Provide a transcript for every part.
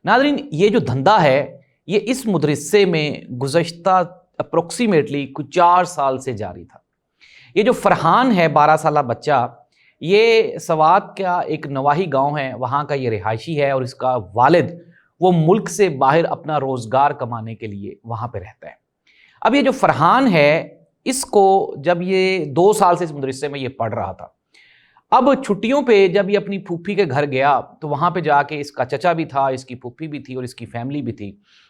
नाज़रीन, ये जो धंधा है ये इस मदरसे में गुज़श्ता अप्रोक्सीमेटली कुछ 4 साल से जारी था। ये जो फरहान है 12 साला बच्चा, ये सवात का एक नवाही गांव है, वहाँ का ये रिहायशी है और इसका वालिद वो मुल्क से बाहर अपना रोज़गार कमाने के लिए वहाँ पे रहता है। अब ये जो फरहान है, इसको जब ये 2 साल से इस मदरसे में ये पढ़ रहा था, अब छुट्टियों पे जब ये अपनी फूफी के घर गया तो वहाँ पे जाके इसका चचा भी था, इसकी फूफी भी थी और इसकी फैमिली भी थी।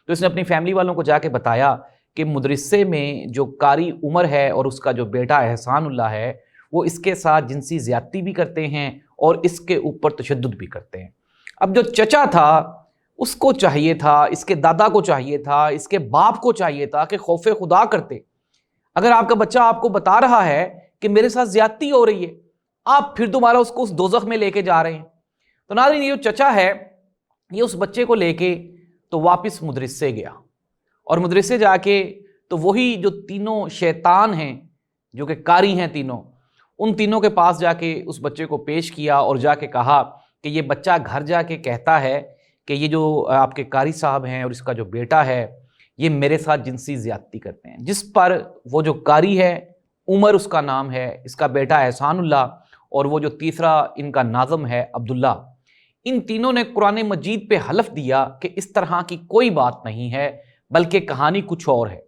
तो इसने अपनी फैमिली वालों को जाके बताया कि मदरसे में जो कारी उमर है और उसका जो बेटा एहसानुल्लाह है, वो इसके साथ जिनसी ज़्यादती भी करते हैं और इसके ऊपर तशद्दुद भी करते हैं। अब जो चचा था, उसको चाहिए था, इसके दादा को चाहिए था, इसके बाप को चाहिए था कि खौफे खुदा करते, अगर आपका बच्चा आपको बता रहा है कि मेरे साथ ज़्यादती हो रही है, आप फिर दोबारा उसको उस दोज़ख में लेके जा रहे हैं। तो नाज़रीन, ये जो चचा है, ये उस बच्चे को लेके तो वापस मदरसे गया और मदरसे जाके तो वही जो तीनों शैतान हैं, जो कि कारी हैं तीनों, उन तीनों के पास जाके उस बच्चे को पेश किया और जाके कहा कि ये बच्चा घर जाके कहता है कि ये जो आपके कारी साहब हैं और इसका जो बेटा है, ये मेरे साथ जिनसी ज़्यादती करते हैं। जिस पर वो जो कारी है, उमर उसका नाम है, इसका बेटा एहसानुल्लाह और वो जो तीसरा इनका नाज़म है अब्दुल्ला, इन तीनों ने कुरान मजीद पे हलफ दिया कि इस तरह की कोई बात नहीं है, बल्कि कहानी कुछ और है।